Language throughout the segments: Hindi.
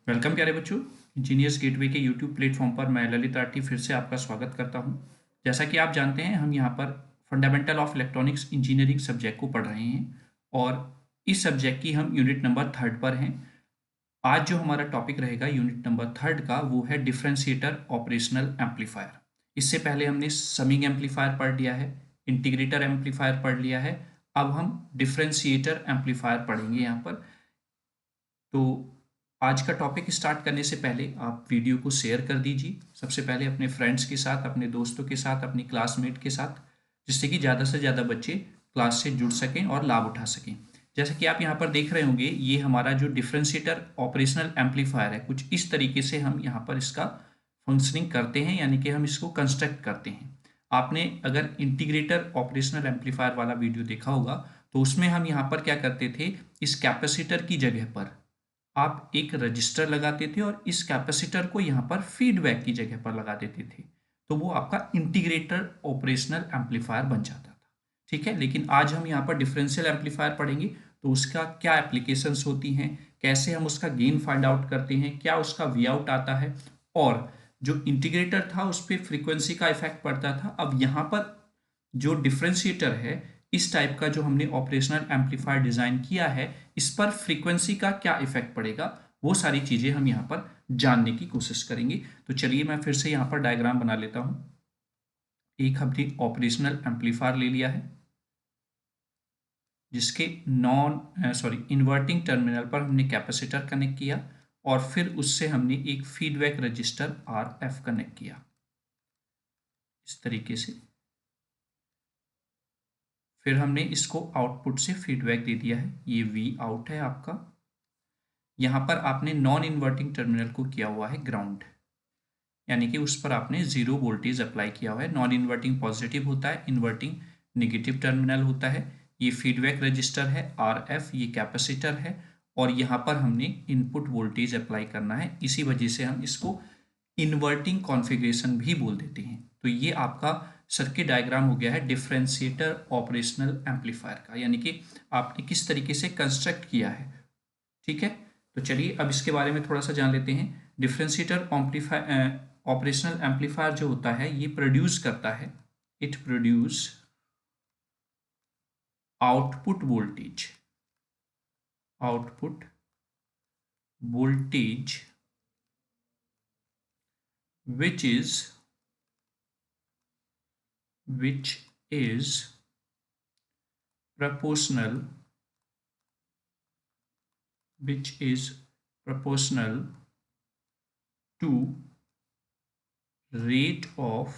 वेलकम प्यारे बच्चों। इंजीनियर्स गेटवे के यूट्यूब प्लेटफॉर्म पर मैं ललित राठी फिर से आपका स्वागत करता हूं। जैसा कि आप जानते हैं, हम यहां पर fundamental of electronics engineering subject को पढ़ रहे हैं और इस सब्जेक्ट की हम यूनिट नंबर 3 पर हैं। आज जो हमारा टॉपिक रहेगा यूनिट नंबर 3 का, वो है डिफरेंशिएटर ऑपरेशनल एम्पलीफायर। इससे पहले हमने समिंग एम्पलीफायर पढ़ लिया है, इंटीग्रेटर एम्पलीफायर पढ़ लिया है। अब हम डिफरेंशिएटर एम्पलीफायर पढ़ेंगे यहाँ पर। तो आज का टॉपिक स्टार्ट करने से पहले आप वीडियो को शेयर कर दीजिए, सबसे पहले अपने फ्रेंड्स के साथ, अपने दोस्तों के साथ, अपनी क्लासमेट के साथ, जिससे कि ज़्यादा से ज़्यादा बच्चे क्लास से जुड़ सकें और लाभ उठा सकें। जैसा कि आप यहाँ पर देख रहे होंगे, ये हमारा जो डिफरेंशिएटर ऑपरेशनल एम्पलीफायर है, कुछ इस तरीके से हम यहाँ पर इसका फंक्शनिंग करते हैं, यानी कि हम इसको कंस्ट्रक्ट करते हैं। आपने अगर इंटीग्रेटर ऑपरेशनल एम्पलीफायर वाला वीडियो देखा होगा, तो उसमें हम यहाँ पर क्या करते थे, इस कैपेसिटर की जगह पर आप एक रजिस्टर लगाते थे और इस कैपेसिटर को यहाँ पर फीडबैक की जगह पर लगा देते थे, तो वो आपका इंटीग्रेटर ऑपरेशनल एम्पलीफायर बन जाता था। ठीक है, लेकिन आज हम यहाँ पर डिफरेंशियल एम्पलीफायर पढ़ेंगे, तो उसका क्या एप्लीकेशंस होती हैं, कैसे हम उसका गेन फाइंड आउट करते हैं, क्या उसका वी आउट आता है, और जो इंटीग्रेटर था उस पर फ्रीक्वेंसी का इफेक्ट पड़ता था। अब यहाँ पर जो डिफरेंशिएटर है, इस टाइप का जो हमने ऑपरेशनल एम्पलीफायर डिजाइन किया है, इस पर फ्रीक्वेंसी का क्या इफेक्ट पड़ेगा, वो सारी चीजें हम यहाँ पर जानने की कोशिश करेंगे। तो चलिए मैं फिर से यहाँ पर डायग्राम बना लेता हूं। एक हमने ऑपरेशनल एम्पलीफायर ले लिया है, जिसके इन्वर्टिंग टर्मिनल पर हमने कैपेसिटर कनेक्ट किया और फिर उससे हमने एक feedback register R F connect किया इस तरीके से। फिर हमने इसको आउटपुट से फीडबैक दे दिया है, ये वी आउट है आपका। यहाँ पर आपने नॉन इन्वर्टिंग टर्मिनल को किया हुआ है ग्राउंड, यानी कि उस पर आपने जीरो वोल्टेज अप्लाई किया हुआ है। नॉन इन्वर्टिंग पॉजिटिव होता है, इन्वर्टिंग नेगेटिव टर्मिनल होता है। ये फीडबैक रजिस्टर है आर एफ, ये कैपेसिटर है, और यहाँ पर हमने इनपुट वोल्टेज अप्लाई करना है। इसी वजह से हम इसको इन्वर्टिंग कॉन्फ़िगरेशन भी बोल देते हैं। तो ये आपका सर्किट डायग्राम हो गया है डिफरेंशिएटर ऑपरेशनल एम्पलीफायर का, यानी कि आपने किस तरीके से कंस्ट्रक्ट किया है। ठीक है, तो चलिए अब इसके बारे में थोड़ा सा जान लेते हैं। डिफरेंशिएटर ऑपरेशनल एम्पलीफायर जो होता है, ये प्रोड्यूस करता है, it produce output voltage, output voltage which is proportional, which is proportional to rate of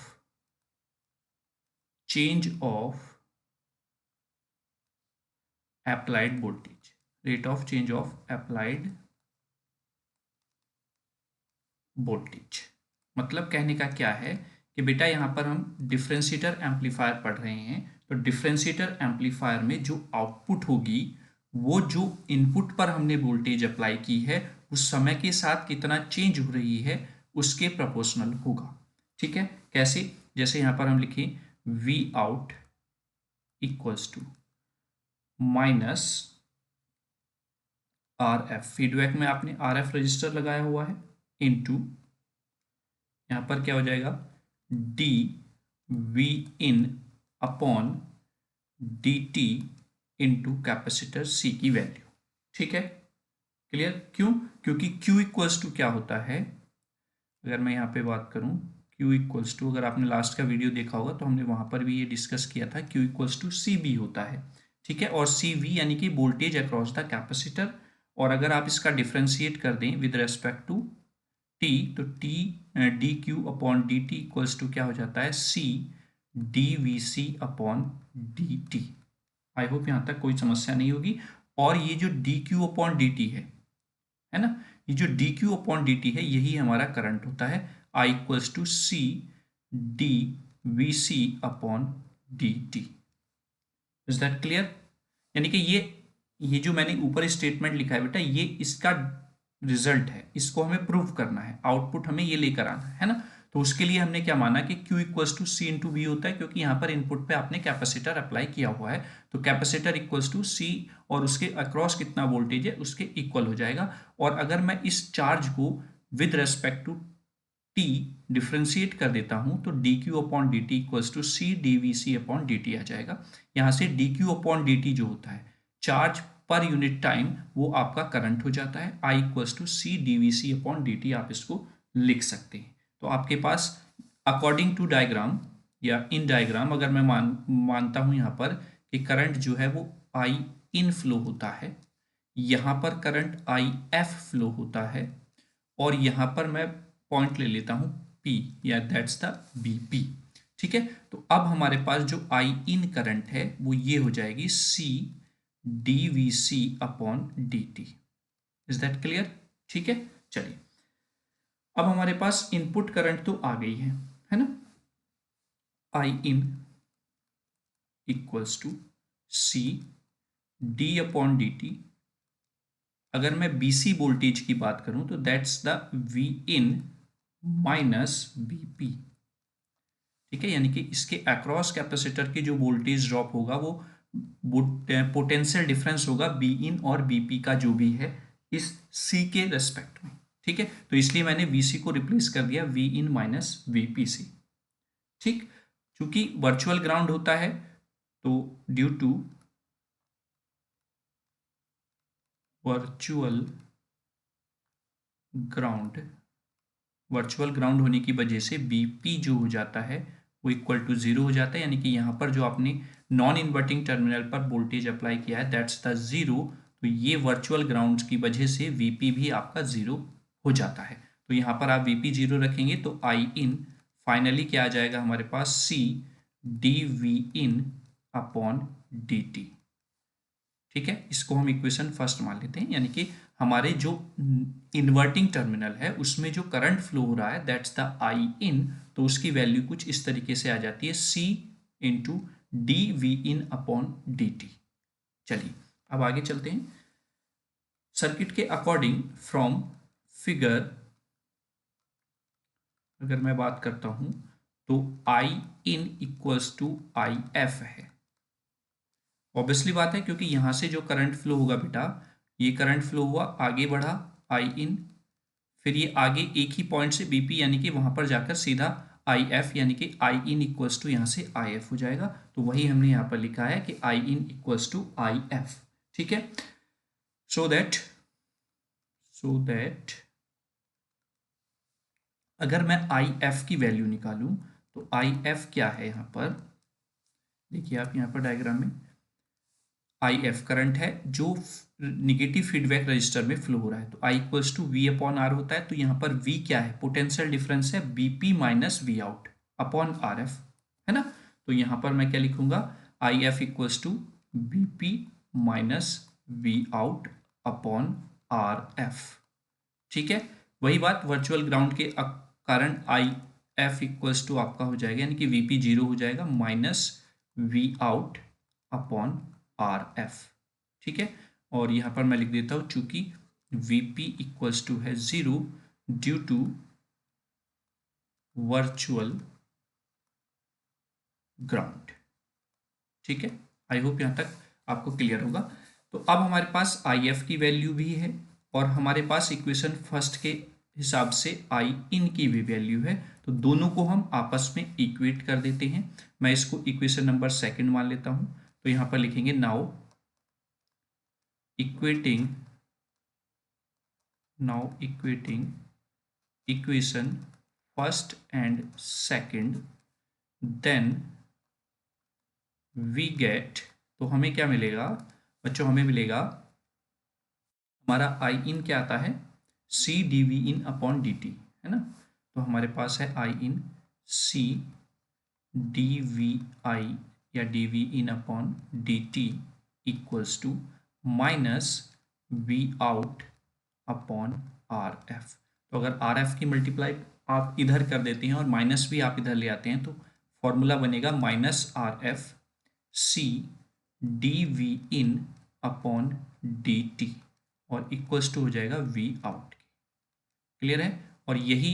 change of applied voltage, rate of change of applied voltage। मतलब कहने का क्या है कि बेटा यहाँ पर हम डिफरेंशिएटर एम्पलीफायर पढ़ रहे हैं, तो डिफरेंशिएटर एम्पलीफायर में जो आउटपुट होगी, वो जो इनपुट पर हमने वोल्टेज अप्लाई की है, उस समय के साथ कितना चेंज हो रही है, उसके प्रोपोर्शनल होगा। ठीक है, कैसे? जैसे यहाँ पर हम लिखें V out equals to minus R F, feedback में आपने आर एफ रजिस्टर लगाया हुआ है, इनटू यहाँ पर क्या हो जाएगा, D V in upon D T into capacitor C की वैल्यू। ठीक है, क्लियर? क्यों? क्योंकि Q इक्वल्स टू क्या होता है, अगर मैं यहाँ पे बात करूँ, Q इक्वल्स टू, अगर आपने लास्ट का वीडियो देखा होगा तो हमने वहाँ पर भी ये डिस्कस किया था, Q equals to C V होता है। ठीक है, और सी वी यानी कि वोल्टेज अक्रॉस द कैपेसिटर, और अगर आप इसका डिफ्रेंशिएट कर दें विद रेस्पेक्ट टू टी, तो T D Q upon D T equals to क्या हो जाता है, C D V C upon D T. I hope यहाँ तक कोई समस्या नहीं होगी। और ये जो D Q upon D T है ना, ये जो D Q upon D T है, यही हमारा करंट होता है। I equals to C D V C upon D T. Is that clear? यानी कि ये जो मैंने ऊपर स्टेटमेंट लिखा है बेटा, ये इसका रिजल्ट है, इसको हमें प्रूव करना है, आउटपुट हमें ये लेकर आना है ना। तो उसके लिए हमने क्या माना कि Q equals to C into V होता है, क्योंकि यहाँ पर इनपुट पे आपने कैपेसिटर अप्लाई किया हुआ है, तो कैपेसिटर इक्वल्स टू सी और उसके अक्रॉस कितना वोल्टेज है उसके इक्वल हो जाएगा। और अगर मैं इस चार्ज को with respect to T differentiate कर देता हूं तो D Q upon D T equals to C D V C upon D T आ जाएगा। यहाँ से D Q upon D T जो होता है चार्ज पर यूनिट टाइम, वो आपका करंट हो जाता है। I equals to C D V C upon D T आप इसको लिख सकते हैं। तो आपके पास अकॉर्डिंग टू डायग्राम या इन डायग्राम अगर मैं मानता हूं यहाँ पर कि करंट जो है वो आई इन फ्लो होता है, यहाँ पर करंट आई एफ फ्लो होता है, और यहाँ पर मैं पॉइंट ले लेता हूँ P या दैट्स द BP। ठीक है, तो अब हमारे पास जो आई इन करंट है वो ये हो जाएगी C dVC upon dt। Is that clear? ठीक है, चलिए अब हमारे पास इनपुट करंट तो आ गई है ना। I in equals to C d upon dt। अगर मैं BC वोल्टेज की बात करूं तो that's the V in minus BP। ठीक है, यानी कि इसके अक्रॉस कैपेसिटर की जो वोल्टेज ड्रॉप होगा वो पोटेंशियल डिफरेंस होगा बी इन और बीपी का जो भी है इस सी के रेस्पेक्ट में। ठीक है, तो इसलिए मैंने वीसी को रिप्लेस कर दिया वी इन माइनस वीपी से। ठीक, चूंकि वर्चुअल ग्राउंड होता है तो ड्यू टू वर्चुअल ग्राउंड होने की वजह से बीपी जो हो जाता है वो इक्वल टू जीरो हो जाता है, यानी कि यहाँ पर जो आपने नॉन इन्वर्टिंग टर्मिनल पर वोल्टेज अप्लाई किया है दैट्स द जीरो। तो ये वर्चुअल ग्राउंड की वजह से वीपी भी आपका जीरो हो जाता है। तो यहाँ पर आप वीपी जीरो रखेंगे तो आई इन फाइनली क्या आ जाएगा हमारे पास C D V in upon D T. ठीक है, इसको हम इक्वेशन फर्स्ट मान लेते हैं, यानी कि हमारे जो इन्वर्टिंग टर्मिनल है उसमें जो करंट फ्लो हो रहा है दैट्स द आई इन, तो उसकी वैल्यू कुछ इस तरीके से आ जाती है C into D V in upon D T. चलिए अब आगे चलते हैं। सर्किट के अकॉर्डिंग फ्रॉम फिगर अगर मैं बात करता हूं तो आई in equals to I F है। ऑब्वियसली बात है, क्योंकि यहां से जो करंट फ्लो होगा बेटा, ये करंट फ्लो हुआ आगे बढ़ा आई इन, फिर ये आगे एक ही पॉइंट से बीपी यानी कि वहां पर जाकर सीधा आई एफ यानी कि आई इन इक्वल्स टू यहाँ से आई एफ हो जाएगा। तो वही हमने यहाँ पर लिखा है कि आई in equals to I F. ठीक है, सो दैट अगर मैं आई एफ की वैल्यू निकालूं तो आई एफ क्या है यहाँ पर देखिए आप यहाँ पर डायग्राम में आई एफ करंट है जो निगेटिव फीडबैक रजिस्टर में फ्लो हो रहा है, तो I equals to V upon R होता है। तो यहाँ पर वी क्या है, पोटेंशियल डिफरेंस है BP minus V out upon R F, है ना। तो यहाँ पर मैं क्या लिखूंगा, I F equals to BP minus V out upon R F. ठीक है, वही बात वर्चुअल ग्राउंड के कारण आई एफ इक्वल्स टू आपका हो जाएगा यानी कि वीपी जीरो हो जाएगा minus V out upon R F. ठीक है, और यहाँ पर मैं लिख देता हूँ चूंकि वीपी इक्वल्स टू है zero due to virtual ground. ठीक है, आई होप यहाँ तक आपको क्लियर होगा। तो अब हमारे पास आई एफ की वैल्यू भी है और हमारे पास इक्वेशन फर्स्ट के हिसाब से आई इन की भी वैल्यू है, तो दोनों को हम आपस में इक्वेट कर देते हैं। मैं इसको इक्वेशन नंबर सेकंड मान लेता हूं, तो यहां पर लिखेंगे now equating equation first and second then we get, तो हमें क्या मिलेगा बच्चों, हमें मिलेगा हमारा आई इन क्या आता है C D V in upon D T, है ना। तो हमारे पास है आई इन सी डी वी आई या D V in upon D T equals to minus V out upon R F. तो अगर आर एफ की मल्टीप्लाई आप इधर कर देते हैं और माइनस भी आप इधर ले आते हैं तो फॉर्मूला बनेगा minus R F C D V in upon D T और इक्वल्स टू हो जाएगा वी आउट। क्लियर है, और यही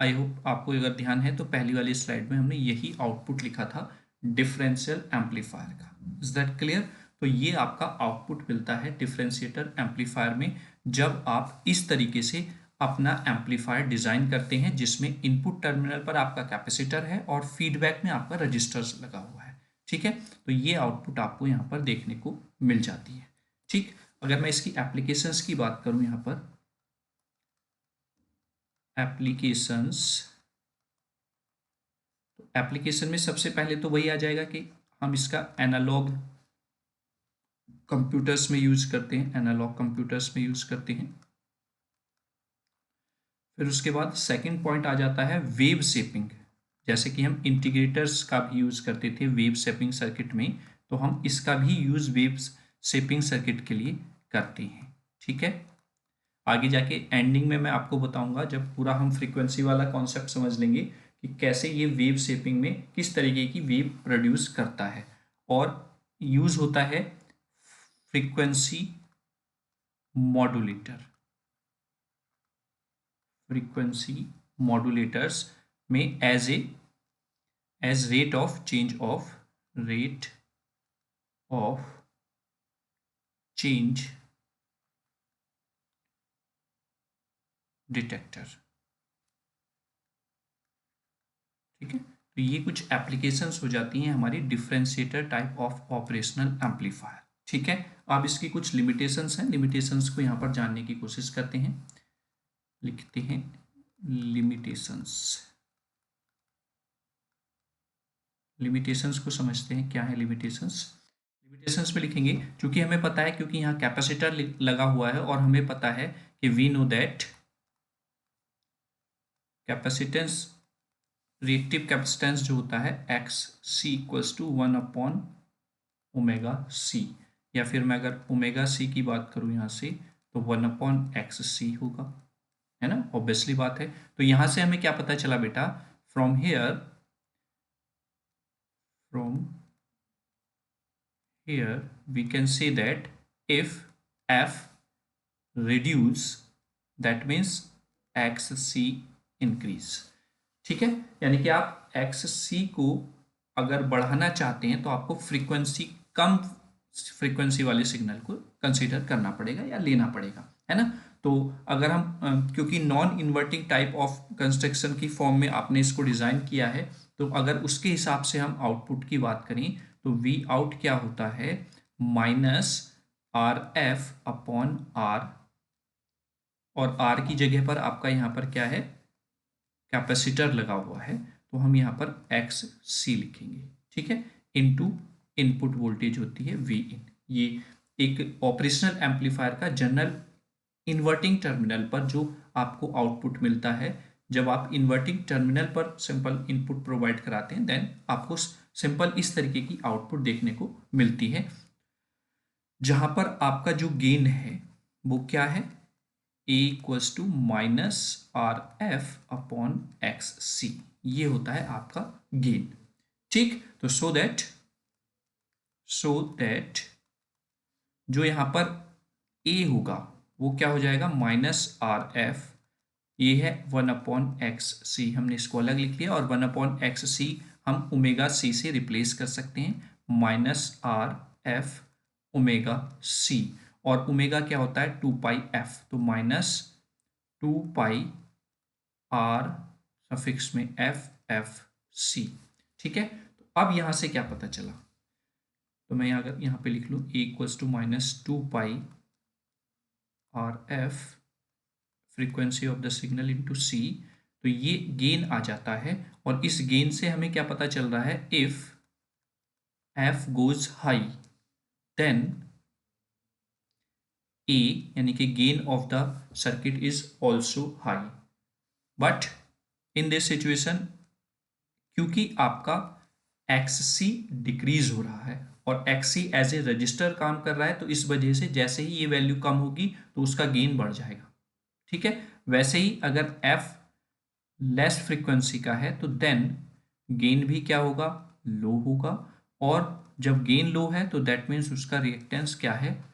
आई होप आपको अगर ध्यान है तो पहली वाली स्लाइड में हमने यही आउटपुट लिखा था डिफरेंशियल एम्पलीफायर का। Is that clear? तो ये आपका आउटपुट मिलता है डिफरेंशिएटर एम्पलीफायर में जब आप इस तरीके से अपना एम्पलीफायर डिजाइन करते हैं जिसमें इनपुट टर्मिनल पर आपका कैपेसिटर है और फीडबैक में आपका रजिस्टर्स लगा हुआ है। ठीक है, तो ये आउटपुट आपको यहाँ पर देखने को मिल जाती है। ठीक, अगर मैं इसकी एप्लीकेशंस की बात करूं, यहाँ पर एप्लीकेशंस, तो एप्लीकेशन में सबसे पहले तो वही आ जाएगा कि हम इसका एनालॉग कंप्यूटर्स में यूज करते हैं, एनालॉग कंप्यूटर्स में यूज करते हैं। फिर उसके बाद सेकंड पॉइंट आ जाता है वेव शेपिंग। जैसे कि हम इंटीग्रेटर्स का भी यूज करते थे वेव शेपिंग सर्किट में, तो हम इसका भी यूज वेव शेपिंग सर्किट के लिए करते हैं। ठीक है, आगे जाके एंडिंग में मैं आपको बताऊंगा जब पूरा हम फ्रीक्वेंसी वाला कॉन्सेप्ट समझ लेंगे कि कैसे ये वेव शेपिंग में किस तरीके की वेव प्रोड्यूस करता है और यूज होता है फ्रीक्वेंसी मॉड्यूलेटर, फ्रीक्वेंसी मॉड्यूलेटर्स में as rate of change detector. ठीक है, तो ये कुछ एप्लीकेशंस हो जाती हैं हमारी differentiator type of operational amplifier. ठीक है, अब इसकी कुछ लिमिटेशंस हैं, लिमिटेशंस को यहाँ पर जानने की कोशिश करते हैं। लिखते हैं लिमिटेशंस, लिमिटेशंस को समझते हैं क्या है लिमिटेशंस। लिमिटेशंस में लिखेंगे, क्योंकि हमें पता है, क्योंकि यहाँ कैपेसिटर लगा हुआ है और हमें पता है कि we know that capacitance, reactive capacitance जो होता है एक्स सी इक्वल्स टू 1/ओमेगा सी, या फिर मैं अगर ओमेगा सी की बात करूँ यहाँ से तो 1/XC होगा, है ना, ऑब्वियसली बात है। तो यहाँ से हमें क्या पता चला बेटा, from here we can say that if f reduce that means XC increase। ठीक है, यानी कि आप XC को अगर बढ़ाना चाहते हैं तो आपको फ्रीक्वेंसी, कम फ्रीक्वेंसी वाले सिग्नल को कंसीडर करना पड़ेगा या लेना पड़ेगा, है ना। तो अगर हम क्योंकि non inverting type of construction की फॉर्म में आपने इसको डिज़ाइन किया है, तो अगर उसके हिसाब से हम आउटपुट की बात करें तो वी आउट क्या होता है, -RF/R, और R की जगह पर आपका यहाँ पर क्या है, कैपेसिटर लगा हुआ है, तो हम यहाँ पर XC लिखेंगे। ठीक है, इनटू इनपुट वोल्टेज होती है Vin। ये एक ऑपरेशनल एम्पलीफायर का जनरल इन्वर्टिंग टर्मिनल पर जो आपको आउटपुट मिलता है, जब आप इन्वर्टिंग टर्मिनल पर सिंपल इनपुट प्रोवाइड कराते हैं देन आपको सिंपल इस तरीके की आउटपुट देखने को मिलती है, जहां पर आपका जो गेन है वो क्या है, A इक्वल्स टू -RF/XC, ये होता है आपका गेन। ठीक, तो सो दैट जो यहां पर A होगा वो क्या हो जाएगा, -RF, ये है 1/XC, हमने इसको अलग लिख लिया, और 1/XC हम ओमेगा सी से रिप्लेस कर सकते हैं, -RF/ओमेगा-C, और ओमेगा क्या होता है 2πf, तो -2πR सफिक्स में FFC। ठीक है, तो अब यहां से क्या पता चला, तो मैं अगर यहाँ पे लिख लूँ A equals to -2πRF frequency of the signal into C, तो ये गेन आ जाता है, और इस गेन से हमें क्या पता चल रहा है, if F goes high then A यानी कि gain of the circuit is also high, but in this situation क्योंकि आपका XC डिक्रीज हो रहा है और XC एज ए रजिस्टर काम कर रहा है, तो इस वजह से जैसे ही ये वैल्यू कम होगी तो उसका गेन बढ़ जाएगा। ठीक है, वैसे ही अगर F लेस फ्रीक्वेंसी का है तो देन गेन भी क्या होगा, लो होगा, और जब गेन लो है तो दैट मीन्स उसका रिएक्टेंस क्या है,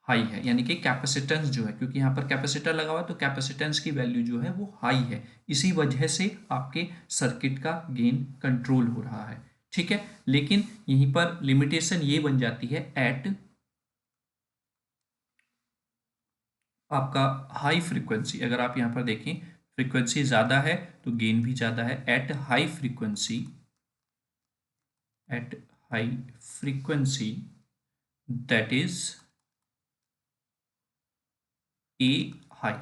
हाई है, यानी कि कैपेसिटेंस जो है, क्योंकि यहाँ पर कैपेसिटर लगा हुआ है तो कैपेसिटेंस की वैल्यू जो है वो हाई है, इसी वजह से आपके सर्किट का गेन कंट्रोल हो रहा है। ठीक है, लेकिन यहीं पर लिमिटेशन ये बन जाती है एट आपका हाई फ्रीक्वेंसी। अगर आप यहाँ पर देखें फ्रीक्वेंसी ज़्यादा है तो गेन भी ज़्यादा है। At high frequency, at high frequency that is a high.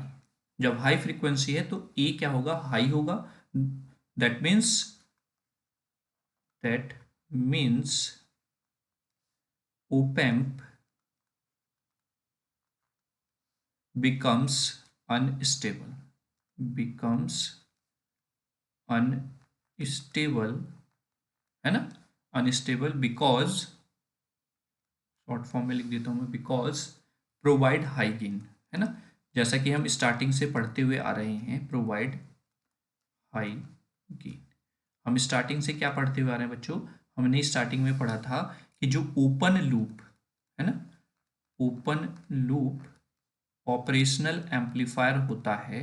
जब हाई फ्रीक्वेंसी है तो ए क्या होगा, हाई होगा। That means that means op-amp becomes unstable, becomes unstable, है ना, अनस्टेबल बिकॉज, शॉर्ट फॉर्म में लिख देता हूं मैं, बिकॉज प्रोवाइड हाई गेन, है ना, जैसा कि हम स्टार्टिंग से पढ़ते हुए आ रहे हैं, प्रोवाइड हाई गेन। हम स्टार्टिंग से क्या पढ़ते हुए आ रहे हैं बच्चों, हमने स्टार्टिंग में पढ़ा था कि जो ओपन लूप है ना, ओपन लूप ऑपरेशनल एम्पलीफायर होता है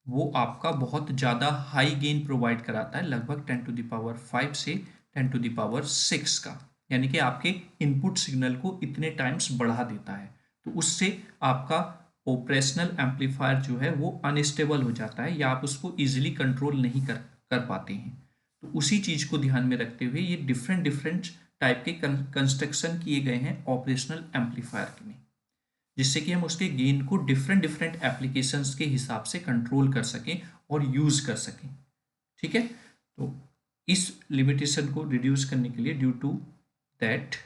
वो आपका बहुत ज़्यादा हाई गेन प्रोवाइड कराता है, लगभग 10⁵ से 10⁶ का, यानी कि आपके इनपुट सिग्नल को इतने टाइम्स बढ़ा देता है। तो उससे आपका ऑपरेशनल एम्पलीफायर जो है वो अनस्टेबल हो जाता है या आप उसको इजीली कंट्रोल नहीं कर पाते हैं। तो उसी चीज़ को ध्यान में रखते हुए ये डिफरेंट डिफरेंट टाइप के कंस्ट्रक्शन किए गए हैं ऑपरेशनल एम्पलीफायर में, जिससे कि हम उसके गेन को डिफरेंट डिफरेंट एप्लीकेशंस के हिसाब से कंट्रोल कर सकें और यूज़ कर सकें। ठीक है, तो इस लिमिटेशन को रिड्यूस करने के लिए due to that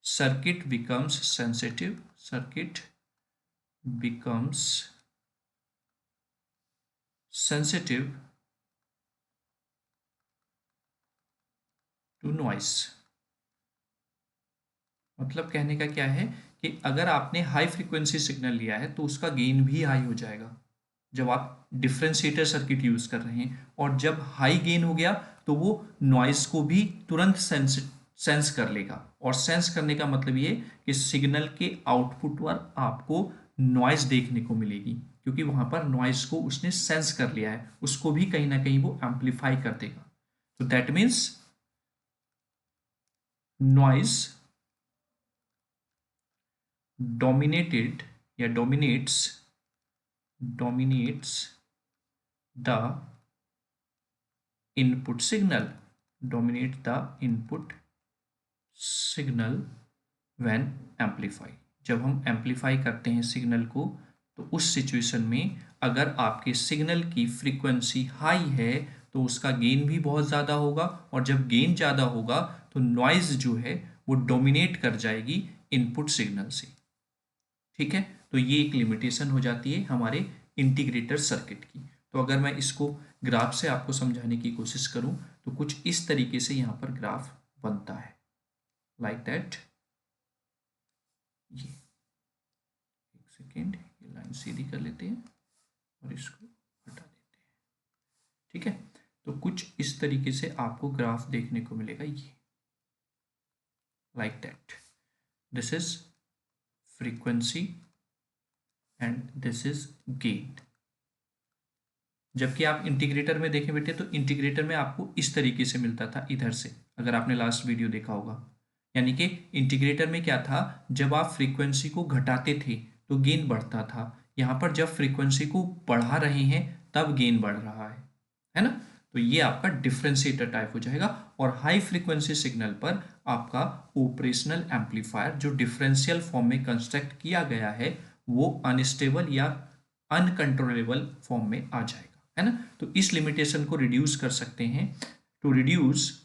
circuit becomes sensitive, circuit becomes sensitive to noise. मतलब कहने का क्या है कि अगर आपने हाई फ्रीक्वेंसी सिग्नल लिया है तो उसका गेन भी हाई हो जाएगा जब आप डिफरेंशिएटर सर्किट यूज़ कर रहे हैं, और जब हाई गेन हो गया तो वो नॉइस को भी तुरंत सेंस कर लेगा। और सेंस करने का मतलब ये कि सिग्नल के आउटपुट पर आपको नॉइस देखने को मिलेगी, क्योंकि वहाँ पर नॉइस को उसने सेंस कर लिया है, उसको भी कहीं ना कहीं वो एम्पलीफाई कर देगा। तो दैट मीन्स नॉइस dominated या dominates the input signal, dominate the input signal when amplify। जब हम एम्पलीफाई करते हैं सिग्नल को तो उस सिचुएशन में अगर आपके सिग्नल की फ्रीक्वेंसी हाई है तो उसका गेन भी बहुत ज़्यादा होगा, और जब गेन ज़्यादा होगा तो नॉइज़ जो है वो डोमिनेट कर जाएगी इनपुट सिग्नल से। ठीक है, तो ये एक लिमिटेशन हो जाती है हमारे इंटीग्रेटर सर्किट की। तो अगर मैं इसको ग्राफ से आपको समझाने की कोशिश करूं तो कुछ इस तरीके से यहाँ पर ग्राफ बनता है, लाइक दैट। ये एक सेकेंड, ये लाइन सीधी कर लेते हैं और इसको हटा देते हैं। ठीक है, तो कुछ इस तरीके से आपको ग्राफ देखने को मिलेगा, ये like that. This is frequency and this is gain. जबकि आप इंटीग्रेटर में देखें बेटे तो इंटीग्रेटर में आपको इस तरीके से मिलता था इधर से, अगर आपने लास्ट वीडियो देखा होगा। यानी कि इंटीग्रेटर में क्या था, जब आप फ्रीक्वेंसी को घटाते थे तो गेन बढ़ता था, यहाँ पर जब फ्रीक्वेंसी को बढ़ा रहे हैं तब गेन बढ़ रहा है ना। तो ये आपका डिफरेंशिएटर टाइप हो जाएगा। और हाई फ्रीक्वेंसी सिग्नल पर आपका ऑपरेशनल एम्पलीफायर जो डिफरेंशियल फॉर्म में कंस्ट्रक्ट किया गया है वो अनस्टेबल या अनकंट्रोलेबल फॉर्म में आ जाएगा, है ना। तो इस लिमिटेशन को रिड्यूस कर सकते हैं। टू रिड्यूस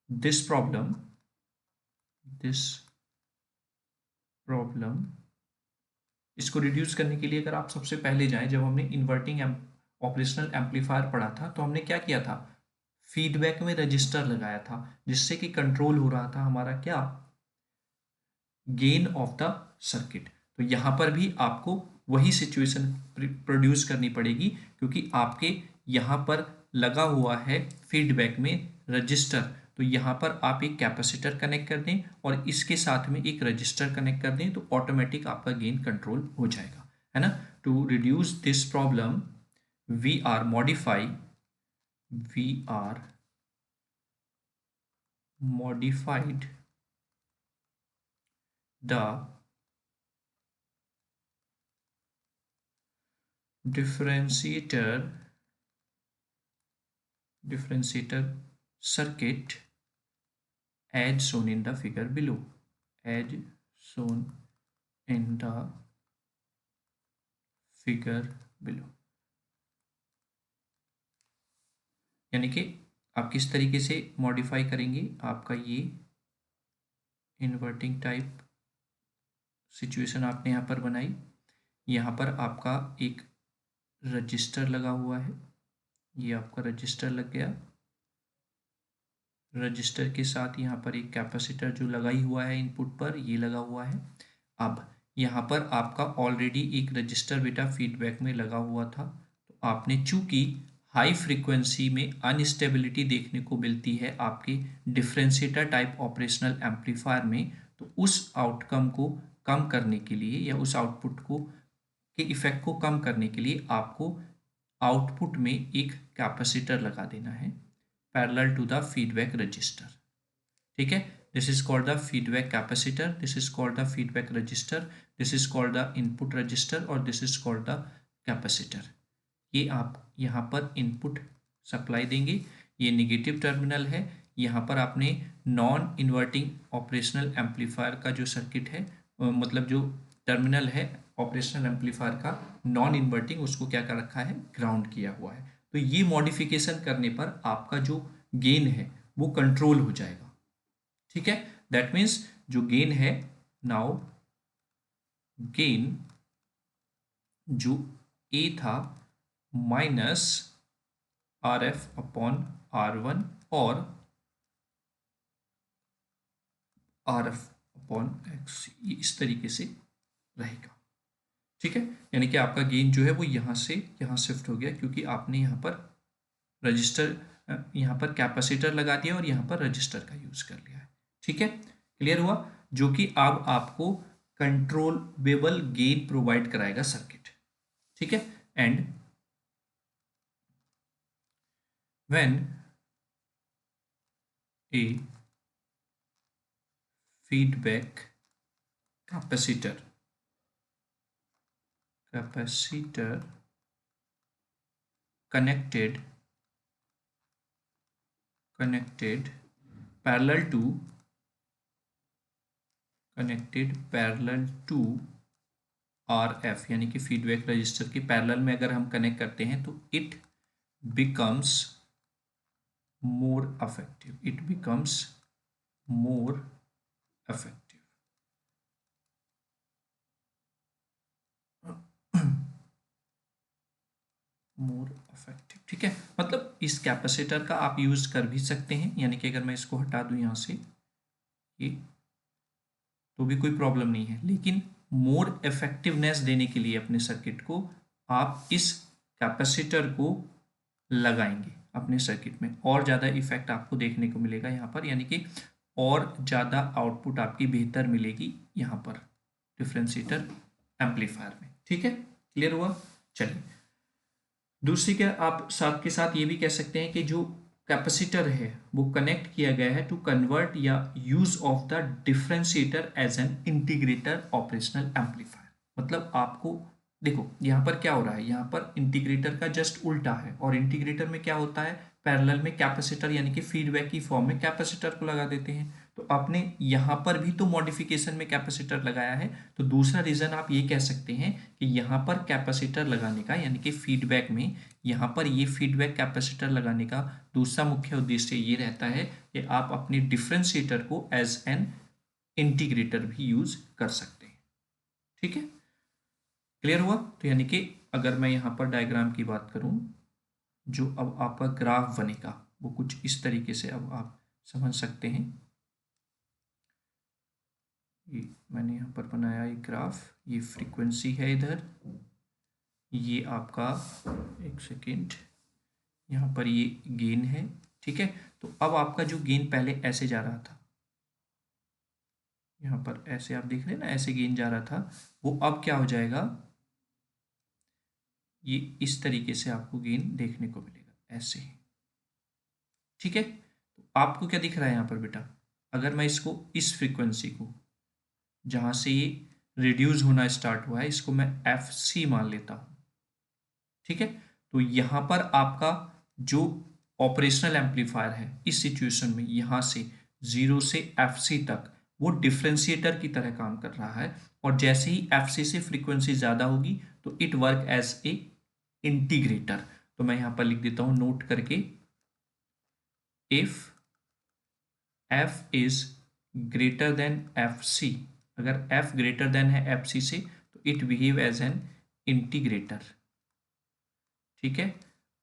दिस प्रॉब्लम इसको रिड्यूस करने के लिए अगर आप सबसे पहले जाएं, जब हमने इन्वर्टिंग ऑपरेशनल एम्पलीफायर पढ़ा था तो हमने क्या किया था, फीडबैक में रजिस्टर लगाया था जिससे कि कंट्रोल हो रहा था हमारा क्या, गेन ऑफ द सर्किट। तो यहाँ पर भी आपको वही सिचुएशन प्रोड्यूस करनी पड़ेगी, क्योंकि आपके यहाँ पर लगा हुआ है फीडबैक में रजिस्टर, तो यहाँ पर आप एक कैपेसिटर कनेक्ट कर दें और इसके साथ में एक रजिस्टर कनेक्ट कर दें, तो ऑटोमेटिक आपका गेन कंट्रोल हो जाएगा, है ना। To reduce this problem we are modified the differentiator circuit as shown in the figure below, as shown in the figure below। यानी कि आप किस तरीके से मॉडिफाई करेंगे आपका ये इन्वर्टिंग टाइप सिचुएशन आपने यहाँ पर बनाई। यहाँ पर आपका एक रजिस्टर लगा हुआ है, ये आपका रजिस्टर लग गया, रजिस्टर के साथ यहाँ पर एक कैपेसिटर जो लगा ही हुआ है इनपुट पर, ये लगा हुआ है। अब यहाँ पर आपका ऑलरेडी एक रजिस्टर बेटा फीडबैक में लगा हुआ था, तो आपने चूंकि हाई फ्रीक्वेंसी में अनस्टेबिलिटी देखने को मिलती है आपके डिफरेंशिएटर टाइप ऑपरेशनल एम्पलीफायर में, तो उस आउटकम को कम करने के लिए या उस आउटपुट को के इफेक्ट को कम करने के लिए आपको आउटपुट में एक कैपेसिटर लगा देना है parallel to the feedback register. ठीक है, this is called the feedback capacitor, this is called the feedback register, this is called the input register और this is called the capacitor. ये आप यहाँ पर इनपुट सप्लाई देंगे, ये नेगेटिव टर्मिनल है। यहाँ पर आपने नॉन इन्वर्टिंग ऑपरेशनल एम्पलीफायर का जो सर्किट है, मतलब जो टर्मिनल है ऑपरेशनल एम्पलीफायर का नॉन इन्वर्टिंग, उसको क्या कर रखा है, ग्राउंड किया हुआ है। तो ये मॉडिफिकेशन करने पर आपका जो गेन है वो कंट्रोल हो जाएगा। ठीक है, दैट मीन्स जो गेन है, नाउ गेन जो ए था minus R F upon R one और आर एफ अपॉन एक्स, ये इस तरीके से रहेगा। ठीक है, यानी कि आपका गेन जो है वो यहाँ से यहाँ शिफ्ट हो गया, क्योंकि आपने यहाँ पर रजिस्टर, यहाँ पर कैपेसिटर लगा दिया और यहाँ पर रजिस्टर का यूज कर लिया है। ठीक है, क्लियर हुआ, जो कि अब आपको कंट्रोलेबल गेन प्रोवाइड कराएगा सर्किट। ठीक है, and when A feedback capacitor connected parallel to RF, यानी कि फीडबैक रजिस्टर के पैरेलल में अगर हम कनेक्ट करते हैं तो it becomes more effective, more effective. ठीक है, मतलब इस कैपेसिटर का आप यूज कर भी सकते हैं, यानी कि अगर मैं इसको हटा दूं यहाँ से ये, तो भी कोई प्रॉब्लम नहीं है, लेकिन मोर इफेक्टिवनेस देने के लिए अपने सर्किट को आप इस कैपेसिटर को लगाएंगे अपने सर्किट में, और ज़्यादा इफेक्ट आपको देखने को मिलेगा यहाँ पर, यानी कि और ज़्यादा आउटपुट आपकी बेहतर मिलेगी यहाँ पर डिफरेंशिएटर एम्पलीफायर में। ठीक है, क्लियर हुआ। चलिए, दूसरी क्या आप साथ के साथ ये भी कह सकते हैं कि जो कैपेसिटर है वो कनेक्ट किया गया है टू कन्वर्ट या use of the differentiator as an integrator operational amplifier. मतलब आपको देखो यहाँ पर क्या हो रहा है, यहाँ पर इंटीग्रेटर का जस्ट उल्टा है, और इंटीग्रेटर में क्या होता है, पैरेलल में कैपेसिटर यानी कि फीडबैक की फॉर्म में कैपेसिटर को लगा देते हैं। तो आपने यहाँ पर भी तो मॉडिफिकेशन में कैपेसिटर लगाया है, तो दूसरा रीजन आप ये कह सकते हैं कि यहाँ पर कैपेसिटर लगाने का, यानी कि फीडबैक में यहाँ पर ये फीडबैक कैपेसिटर लगाने का दूसरा मुख्य उद्देश्य ये रहता है कि आप अपने डिफरेंशिएटर को एज एन इंटीग्रेटर भी यूज कर सकते हैं। ठीक है, क्लियर हुआ। तो यानी कि अगर मैं यहाँ पर डायग्राम की बात करूँ, जो अब आपका ग्राफ बनेगा वो कुछ इस तरीके से अब आप समझ सकते हैं। ये मैंने यहाँ पर बनाया एक ग्राफ, ये फ्रीक्वेंसी है इधर, ये आपका, एक सेकेंड, यहाँ पर ये गेन है, ठीक है। तो अब आपका जो गेन पहले ऐसे जा रहा था, यहाँ पर ऐसे आप देख रहे हैं ना, ऐसे गेन जा रहा था, वो अब क्या हो जाएगा, ये इस तरीके से आपको गेन देखने को मिलेगा ऐसे, ठीक है। तो आपको क्या दिख रहा है यहाँ पर बेटा, अगर मैं इसको इस फ्रीक्वेंसी को जहाँ से ये रिड्यूस होना स्टार्ट हुआ है इसको मैं एफ सी मान लेता हूँ, ठीक है। तो यहाँ पर आपका जो ऑपरेशनल एम्पलीफायर है इस सिचुएशन में यहाँ से 0 से एफ सी तक वो डिफ्रेंशिएटर की तरह काम कर रहा है, और जैसे ही एफ सी से फ्रीक्वेंसी ज़्यादा होगी तो it work as a integrator. तो मैं यहाँ पर लिख देता हूँ नोट करके, if F is greater than F C, अगर एफ ग्रेटर देन है एफ सी से तो it behave as an integrator, ठीक है।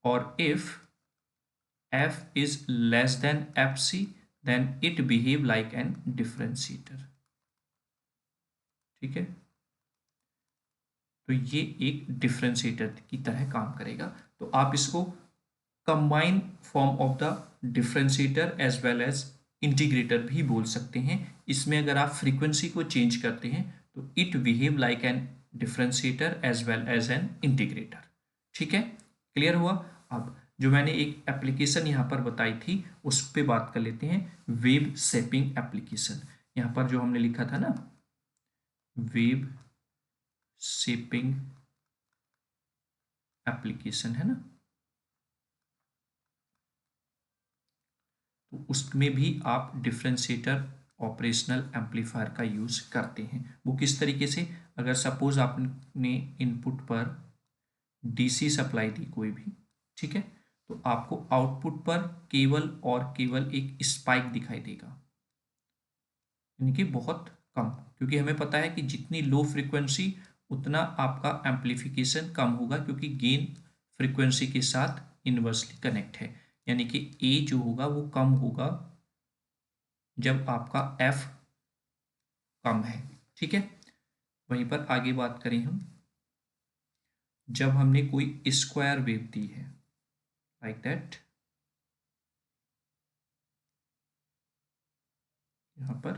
और if F is less than F C then it behave like an differentiator, ठीक है। तो ये एक डिफरेंशिएटर की तरह काम करेगा। तो आप इसको combine form of the differentiator as well as integrator भी बोल सकते हैं। इसमें अगर आप फ्रीक्वेंसी को चेंज करते हैं तो it behave like an differentiator as well as an integrator, ठीक है। क्लियर हुआ। अब जो मैंने एक एप्लीकेशन यहाँ पर बताई थी उस पर बात कर लेते हैं, वेव शेपिंग एप्लीकेशन। यहाँ पर जो हमने लिखा था ना, वेव शेपिंग एप्लीकेशन है ना, तो उसमें भी आप डिफरेंशिएटर ऑपरेशनल एम्पलीफायर का यूज़ करते हैं। वो किस तरीके से, अगर सपोज आपने इनपुट पर डीसी सप्लाई दी कोई भी, ठीक है, तो आपको आउटपुट पर केवल और केवल एक स्पाइक दिखाई देगा, यानी कि बहुत कम, क्योंकि हमें पता है कि जितनी लो फ्रीक्वेंसी उतना आपका एम्पलीफिकेशन कम होगा, क्योंकि गेन फ्रीक्वेंसी के साथ इन्वर्सली कनेक्ट है, यानी कि ए जो होगा वो कम होगा जब आपका एफ कम है, ठीक है। वहीं पर आगे बात करें हम, जब हमने कोई स्क्वायर वेव दी है लाइक दैट, यहाँ पर,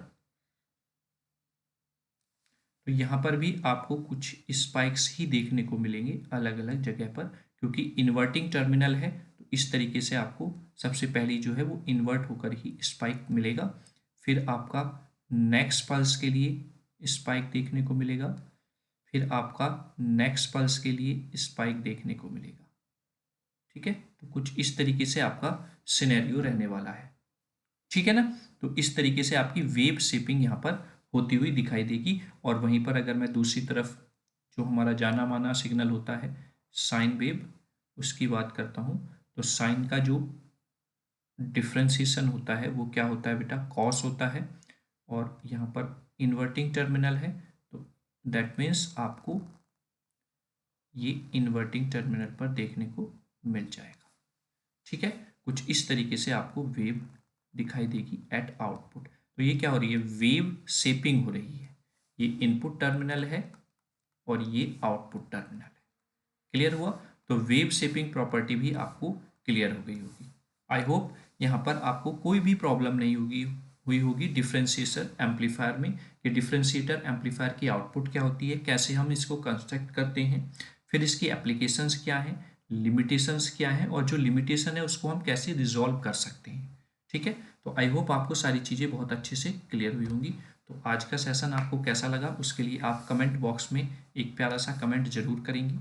तो यहाँ पर भी आपको कुछ स्पाइक्स ही देखने को मिलेंगे अलग अलग जगह पर, क्योंकि इन्वर्टिंग टर्मिनल है। तो इस तरीके से आपको सबसे पहली जो है वो इन्वर्ट होकर ही स्पाइक मिलेगा, फिर आपका नेक्स्ट पल्स के लिए स्पाइक देखने को मिलेगा, फिर आपका नेक्स्ट पल्स के लिए स्पाइक देखने को मिलेगा, ठीक है। तो कुछ इस तरीके से आपका सिनेरियो रहने वाला है, ठीक है ना। तो इस तरीके से आपकी वेव शेपिंग यहाँ पर होती हुई दिखाई देगी। और वहीं पर अगर मैं दूसरी तरफ जो हमारा जाना माना सिग्नल होता है साइन वेव, उसकी बात करता हूँ, तो साइन का जो डिफ्रेंसिएशन होता है वो क्या होता है बेटा, कॉस होता है, और यहाँ पर इन्वर्टिंग टर्मिनल है तो दैट मीन्स आपको ये इन्वर्टिंग टर्मिनल पर देखने को मिल जाएगा, ठीक है। कुछ इस तरीके से आपको वेव दिखाई देगी एट आउटपुट। तो ये क्या हो रही है, वेव शेपिंग हो रही है, ये इनपुट टर्मिनल है और ये आउटपुट टर्मिनल है। क्लियर हुआ। तो वेव शेपिंग प्रॉपर्टी भी आपको क्लियर हो गई होगी। आई होप यहाँ पर आपको कोई भी प्रॉब्लम नहीं हुई होगी डिफरेंशिएटर एम्पलीफायर में, कि डिफरेंशिएटर एम्पलीफायर की आउटपुट क्या होती है, कैसे हम इसको कंस्ट्रक्ट करते हैं, फिर इसकी एप्लीकेशंस क्या हैं, लिमिटेशंस क्या हैं, और जो लिमिटेशन है उसको हम कैसे रिजॉल्व कर सकते हैं, ठीक है। तो आई होप आपको सारी चीज़ें बहुत अच्छे से क्लियर हुई होंगी। तो आज का सेशन आपको कैसा लगा उसके लिए आप कमेंट बॉक्स में एक प्यारा सा कमेंट जरूर करेंगे,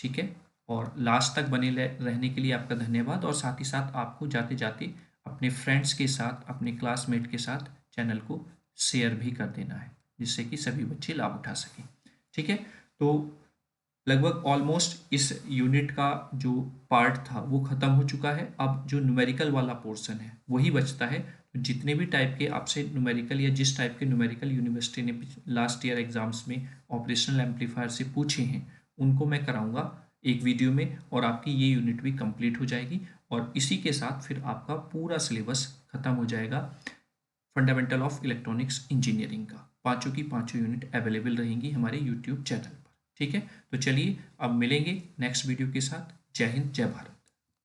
ठीक है। और लास्ट तक बने रहने के लिए आपका धन्यवाद, और साथ ही साथ आपको जाते जाते अपने फ्रेंड्स के साथ, अपने क्लासमेट के साथ चैनल को शेयर भी कर देना है, जिससे कि सभी बच्चे लाभ उठा सकें, ठीक है। तो लगभग ऑलमोस्ट इस यूनिट का जो पार्ट था वो ख़त्म हो चुका है। अब जो न्यूमेरिकल वाला पोर्शन है वही बचता है। तो जितने भी टाइप के आपसे न्यूमेरिकल, या जिस टाइप के न्यूमेरिकल यूनिवर्सिटी ने लास्ट ईयर एग्जाम्स में ऑपरेशनल एम्पलीफायर से पूछे हैं उनको मैं कराऊंगा एक वीडियो में, और आपकी ये यूनिट भी कंप्लीट हो जाएगी, और इसी के साथ फिर आपका पूरा सिलेबस ख़त्म हो जाएगा फंडामेंटल ऑफ इलेक्ट्रॉनिक्स इंजीनियरिंग का। पाँचों की पाँचों यूनिट अवेलेबल रहेंगी हमारे यूट्यूब चैनल पर, ठीक है। तो चलिए अब मिलेंगे नेक्स्ट वीडियो के साथ। जय हिंद, जय भारत।